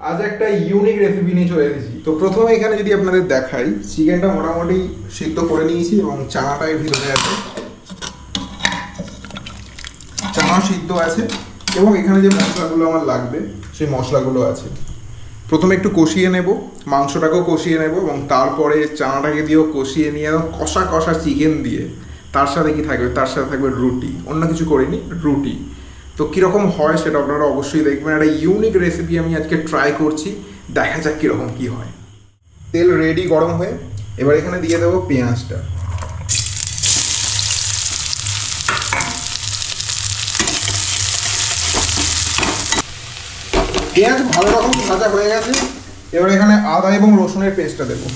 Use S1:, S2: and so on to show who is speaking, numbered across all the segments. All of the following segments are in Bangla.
S1: আজ একটা ইউনিক রেসিপি নিয়ে চলে এসেছি। তো প্রথমে এখানে যদি আপনাদের দেখাই, চিকেনটা মোটামুটি সিদ্ধ করে নিয়েছি এবং চানাটা এর ভিতরে আছে, চানা সিদ্ধ আছে এবং এখানে যে মশলাগুলো আমার লাগবে সেই মশলাগুলো আছে। প্রথমে একটু কষিয়ে নেব, মাংসটাকেও কষিয়ে নেব এবং তারপরে চানাটাকে দিয়েও কষিয়ে নিয়ে একদম কষা কষা চিকেন দিয়ে তার সাথে কি থাকবে, তার সাথে থাকবে রুটি। অন্য কিছু করিনি, রুটি। তো কীরকম হয় সেটা আপনারা অবশ্যই দেখবেন। একটা ইউনিক রেসিপি আমি আজকে ট্রাই করছি, দেখা যাক কীরকম কী হয়। তেল রেডি গরম হয়ে এবার এখানে দিয়ে দেবো পেঁয়াজটা। পেঁয়াজ ভালো রকম ভাজা হয়ে গেছে, এবার এখানে আদা এবং রসুনের পেস্টটা দেবো।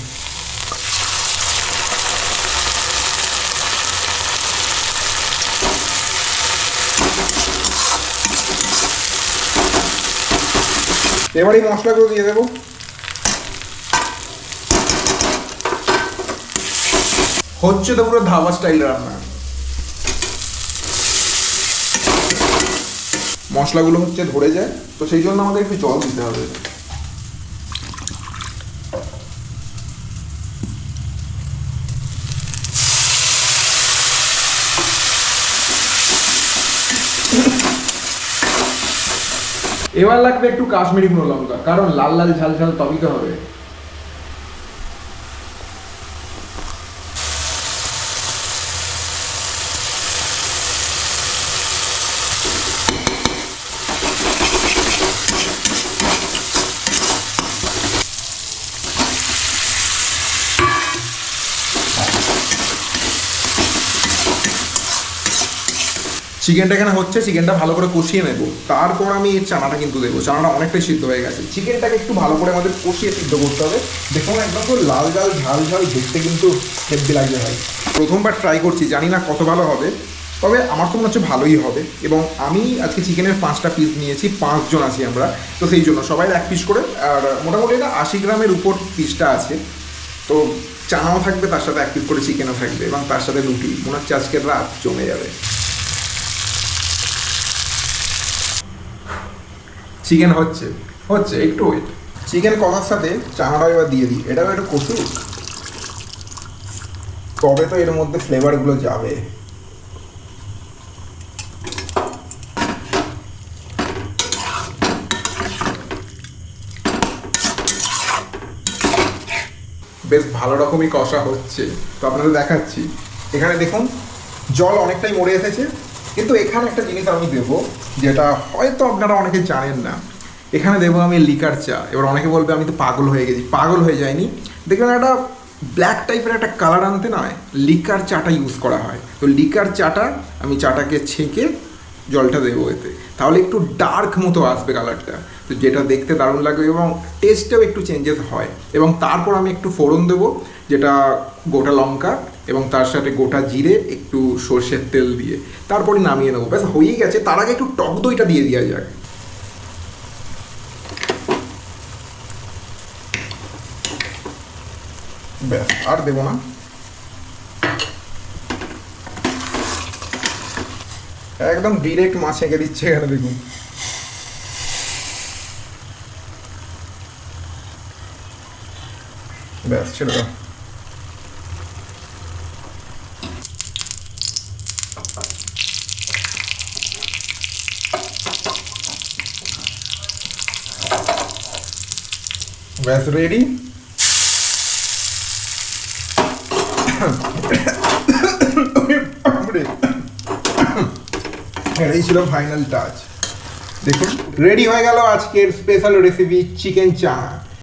S1: এবার এই মশলাগুলো দিয়ে দেবো। হচ্ছে তো পুরো ধাবা স্টাইল রান্না। মশলাগুলো হচ্ছে ধরে যায়, তো সেই জন্য আমাদের একটু জল দিতে হবে। এবার লাগবে একটু কাশ্মীরি গুঁড়ো লঙ্কা, কারণ লাল লাল ঝাল ঝাল তবেই তো হবে। চিকেনটা এখানে হচ্ছে, চিকেনটা ভালো করে কষিয়ে নেব, তারপর আমি এই চানাটা কিন্তু দেবো। চানাটা অনেকটাই সিদ্ধ হয়ে গেছে, চিকেনটাকে একটু ভালো করে আমাদের কষিয়ে সিদ্ধ করতে হবে। দেখুন একদম তো লাল লাল ঝাল ঝাল, দেখতে কিন্তু হেভি লাগবে ভাই। প্রথমবার ট্রাই করছি, জানি না কত ভালো হবে, তবে আমার তো মনে হচ্ছে ভালোই হবে। এবং আমি আজকে চিকেনের 5টা পিস নিয়েছি, 5 জন আছি আমরা, তো সেই জন্য সবাই 1 পিস করে। আর মোটামুটি এটা 80 গ্রামের উপর পিসটা আছে। তো চানাও থাকবে, তার সাথে 1 পিস করে চিকেনও থাকবে এবং তার সাথে রুটি। মনে হচ্ছে আজকের রাত জমে যাবে। চিকেন হচ্ছে হচ্ছে একটু ওয়েট। চিকেন কষার সাথে চানাটা এবার দিয়ে দিই, এটাও একটু কষুক, তবে তো এর মধ্যে ফ্লেভারগুলো যাবে। বেশ ভালো রকমই কষা হচ্ছে, তো আপনাদের দেখাচ্ছি। এখানে দেখুন জল অনেকটাই মরে এসেছে, কিন্তু এখানে একটা জিনিস আমি দেবো, যেটা হয়তো আপনারা অনেকে জানেন না। এখানে দেবো আমি লিকার চা। এবার অনেকে বলবে আমি তো পাগল হয়ে গেছি, পাগল হয়ে যায়নি। দেখবেন একটা ব্ল্যাক টাইপের একটা কালার আনতে নয়, লিকার চাটা ইউজ করা হয়। তো লিকার চাটা আমি চাটাকে ছেঁকে জলটা দেবো এতে, তাহলে একটু ডার্ক মতো আসবে কালারটা, তো যেটা দেখতে দারুণ লাগবে এবং টেস্টেও একটু চেঞ্জেস হয়। এবং তারপর আমি একটু ফোড়ন দেবো, যেটা গোটা লঙ্কা এবং তার সাথে গোটা জিরে, একটু সর্ষের তেল দিয়ে তারপরে নামিয়ে নেবো। ব্যাস হয়েই গেছে। তার আগে একটু টক দইটা দিয়ে দেওয়া যাক। ব্যাস আর দেবো না। একদম ডিরেক্ট মাছ এঁকে দিচ্ছে এখানে, দেখুন। ব্যাস ছেড়ে দাও। ব্যাস রেডি। এটাই ছিল ফাইনাল টাচ। দেখুন রেডি হয়ে গেল আজকের স্পেশাল রেসিপি চিকেন চানা।